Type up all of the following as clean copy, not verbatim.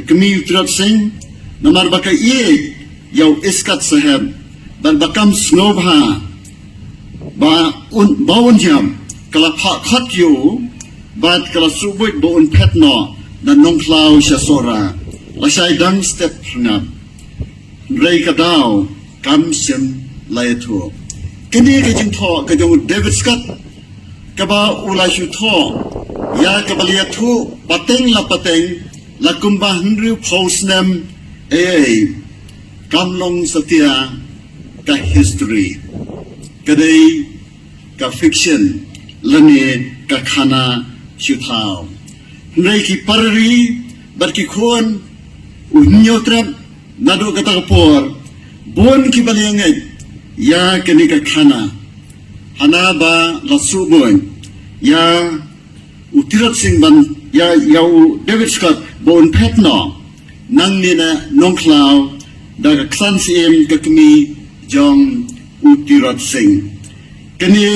kami Utrat Singh namar baka iye yaw iskat sahab ban bakam snobha baun jam kala khat yo bat kala subuit baun petno dan nongklau syasora lasai dang step ngap rei kadau kam sim layetu kini ke jing tho ke jong David Scott kaba ulai shu tho ya kabalia thu pateng la kumbah nru posnem kamlong setia ka history kadai ka fiction lani ka khana syuthau nrai ki parri barki khon unyotrap nadu kata kapor bon ki baliangai ya kini ka khana hana ba lasu bon ya Utrat Singh ban ya yau David Scott bon petno nang nina nongklau daga ksan siem kakmi jong Utrat Singh kini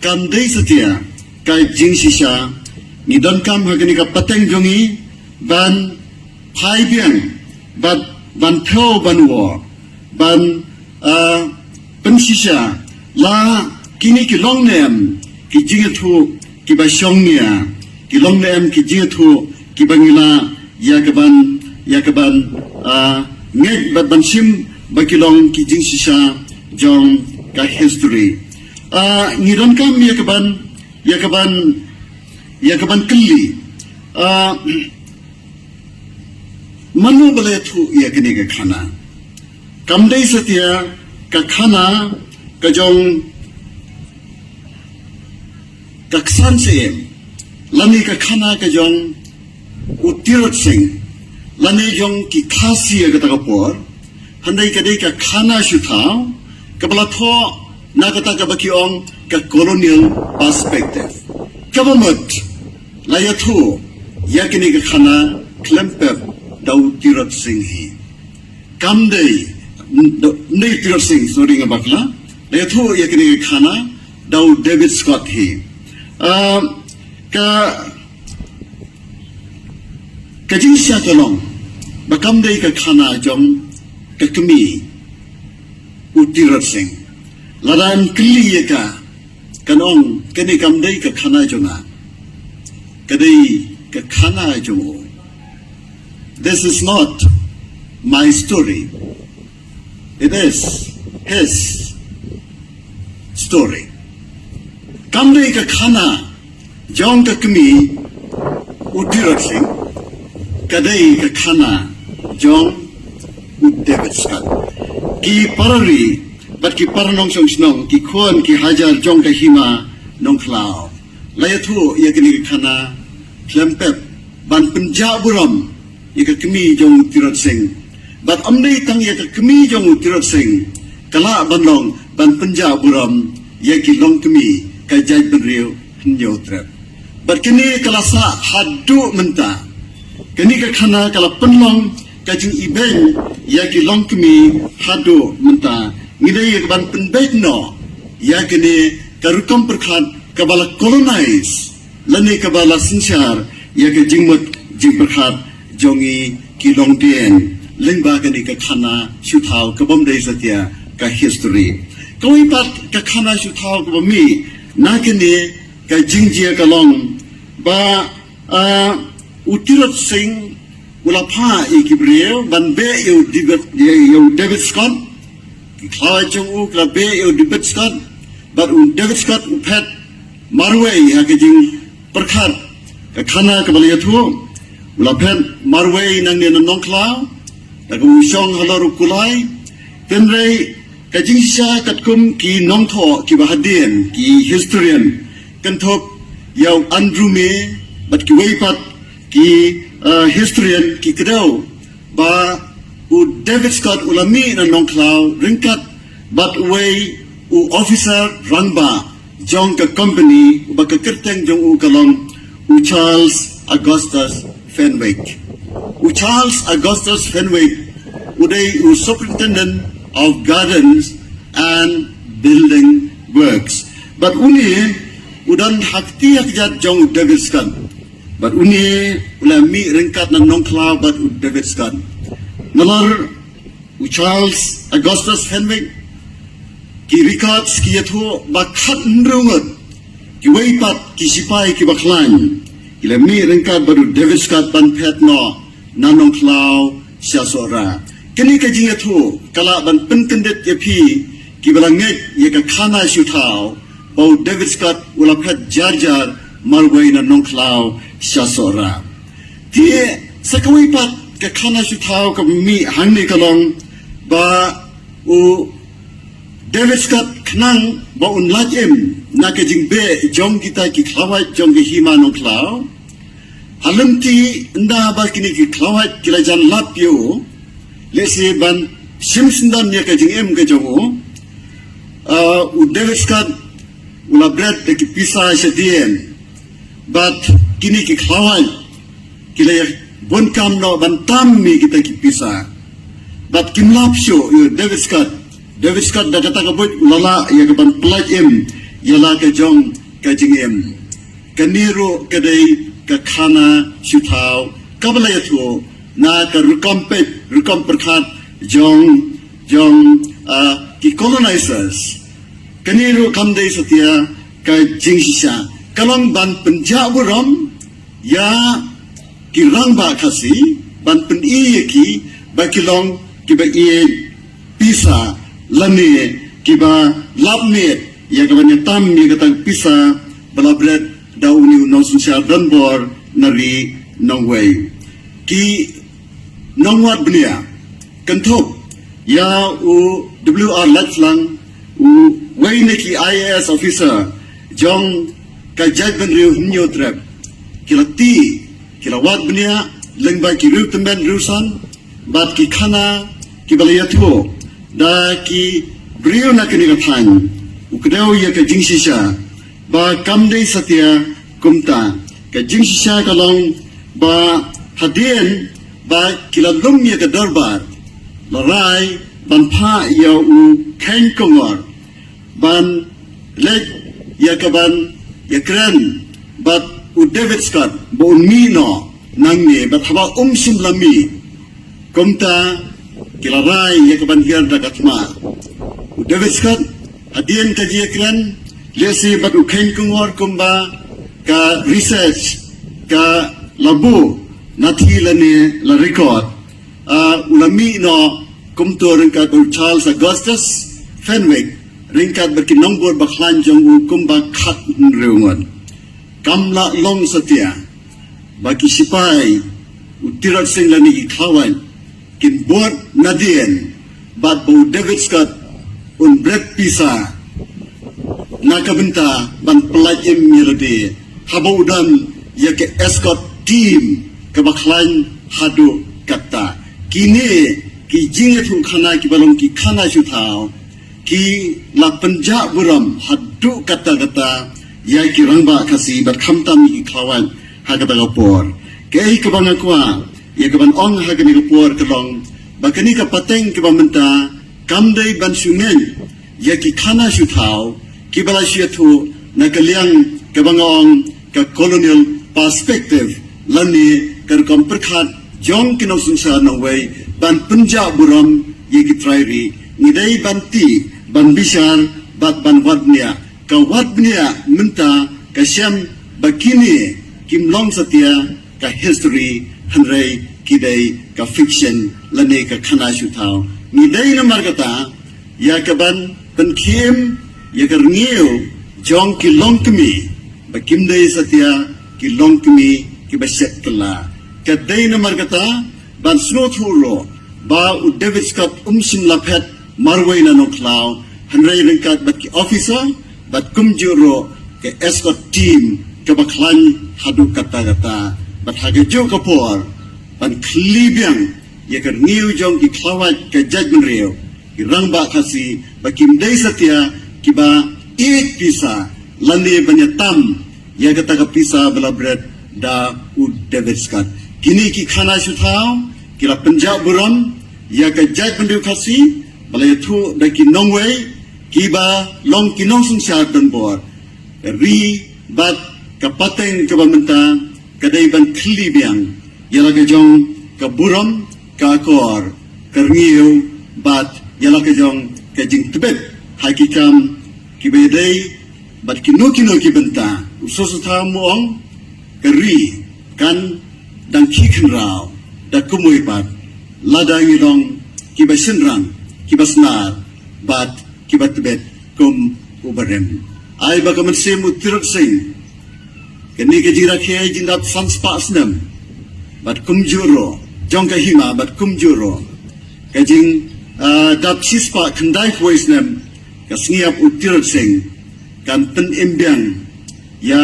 kam dei setia kai jing sisa ni don kam hagani ka pateng jongi ban phai biang ban thau ban wo ban pen sisa la kini ki long nem ki jing thu ki ba shong nia ki long nem ki jing thu ki bangila ya kaban nget ban sim ba ki long ki jing sisa jong ka history ni don kam ya kaban kili manu bale thu ya kini ka khana kam dei setia ka khana ka jong kaksan se lani ka khana ka jong Utrat Singh lani jong ki khasi ka ta por handai ka dei ka khana shuthau ka bala tho na ka ta ka bakiong ka colonial perspective government la ya thu ya kini ka khana klempep dau Utrat Singh hi kam dei nei Utrat Singh sorry nga bakla la ya thu ya kini ka khana dau David Scott hi ka jing sia kalong bakam dei ka khana jong ka kami Utrat Singh ladan kli ka kanong kini kam dei ka khana jonga kadai ka khana jongo. This is not my story, it is his story. Kam dei ka khana jong ka kami Utrat Singh kadai ka khana jong David Scott ki parari bat ki paranong song snong ki khon ki hajar jong ka hima nong klau layathu ya kini ka khana klempep ban penjaburam ya ka kami jong Utrat Singh bat amdei tang ya ka kami jong Utrat Singh kala banlong ban penjaburam ya ki long kami ka jai benriu nyotrap bat kini kala sa hadu menta kini ka khana kala penlong kajing ibeng ya ki long kami hadu menta ngidai ka ban penbait no ya kini karukam perkhat kabala colonize lani kabala sinsar ya ka jingmut jing perkhat jongi ki long dien lengba kini ka khana shuthau kabom dei satia ka history koi pat ka khana shuthau kabami na kini ka jingjia kalong ba Utrat Singh ulapha ikibriel ban be yo David Scott khlai chung u kla be yo David Scott but David Scott uphet marway ha ke jing perkhat ka khana ka balia thu ulaphet marway nang ne nong klau ta ku shong halaru kulai tenrei ka jing sha katkum ki nong tho ki bahadien ki historian kan thop yaw Andrew me bat ki weipat ki historian ki kedau ba David Scott ulami na nong klau ringkat bat way officer rangba jong ka company ba ka kerteng jong kalong Charles Augustus Fenwick Charles Augustus Fenwick uday superintendent of gardens and building works but uni udan hakti hakjat jong David Scott But uni ula mi ringkat na nong klau but David Scott. Nalar Charles Augustus Fenwick ki records ki yatho bakhat nrungot ki weipat ki sipai ki baklan ila mi ringkat but David Scott ban pet no nanong klau siasora. Kini ka jing yatho kala ban penkendet yapi ki balangit ye ka khana shutao bau David Scott ula pet jar marway na nong klau siasora. Tie sakawipat ka khana shutao ka mi hangni kalong ba u David Scott knang ba un lajem na ka jing be jong kita ki klawat jong ki hima nong klau halamti nda ba kini ki klawat kila jan lapyo lesi ban simsindan ya ka jing em ka jongo u David Scott ula bread de ki pisa sedien but kini ki klawat kila bon kam no ban tammi kita ki pisa but kimlapsyo David Scott dah kata kabut lala ya kaban pelajem yala ka jong ka jingem kaniro kadai ka khana shutau kabla yatho na ka rukam perkhat jong ki colonizers kaniro kamdai satya ka jingsha kalong ban penjaburam ya ki rangba khasi ban pen ki bakilong ki ba pisa lani kiba lapne ya kabanya tam ni katang pisa balabret dauni no sunsia danbor nari nongway ki nongwat bnia kanthop ya u WR Latlang u wayne ki IAS officer jong ka judgment riu hnyo trap kilati kilawat bnia lengba ki riu temben rusan bat ki khana ki balayatho da ki brio na kini kathan ukdeo ya ka jingsisha ba kamdei satya kumta ka jingsisha kalong ba hadien ba kilalum ya ka darbar larai ban pha ya u khen kongor ban leg ya ka ban ya kran but u David Scott bo mino nangne ba thaba simlami kumta kilarai ya kaban hiar da katma David Scott hadian ka jiakran lesi bat ukhen kungor kumba ka research ka labu nathi lane la record ulami no kumto ringkat Charles Augustus Fenwick ringkat berkinongbor baklan jong kumba khat reungon kamla long satya baki sipai utirat sing lani iklawan kin buat nadien bat bu David Scott un bread pisa nakabenta ban pelajem yelade habaudan ya ke escort team ke baklan hadu kata kini ki jingetu khana ki balong ki khana shutao ki la panja buram hadu kata ya ki rangba kasi bat khamtam ki klawan hagata gapor ke ke bangakwa ya kaban ong hagani kapur kalong bakani ka pateng ke bamenta kamdai ban sungen ya ki khana shutau ki bala shiatu na kaliang ke bangong ka colonial perspective lani kar komperkhat jong kino sunsa na way ban punja buram ye ki trairi ngidai banti ban bisar bat ban wadnia ka wadnia menta ka syam bakini kimlong satya ka history hanrei kidai ka fiction lane ka khana shutau ni dai na margata ya kaban penkim ya karniu jong ki longkmi bakim dai satya ki longkmi ki baset kala ka dai na margata ban sno thuro ba u David Scott sim lapet marway na no klau hanrei ringkat bat ki officer bat kumjuro ke escort team ka baklan hadu kata bat hagajo kapor ban klibiang ya kan niu jong ki klawat ka judgment reo ki rangba kasi bakim dai satya ki ba pisa lani banyatam ya kata ka pisa balabret da u David Scott kini ki khana shutau ki la Punjab buram ya ka judgment reo kasi balayathu da ki nongway ki ba long kinong sung sya dan bor ri bat kapateng ka bamenta kadai ban khli biang yala ka jong ka buram ka kor karngiu bat yala ka jong ka jing tibet hakikam kibedai bat kino ki benta usus tha muong kari kan dang khikan rao da kumui bat lada ngirong kibasin rang kibasnar bat kibat tibet kum ubarem ai bagaman sem utirot sing kini kejira kiai jindat sanspa asnam bat kumjuro jong kahima bat kumjuro kajing dat sispa kendai voice nam kasngiap utirot sing kan pen embiang ya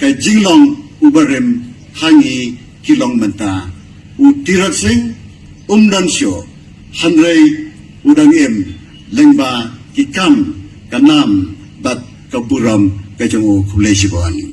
kajinglong ubarem hangi kilong menta utirot sing dan syo hanrei udang em lengba kikam kanam bat kaburam kajangu kulesibuan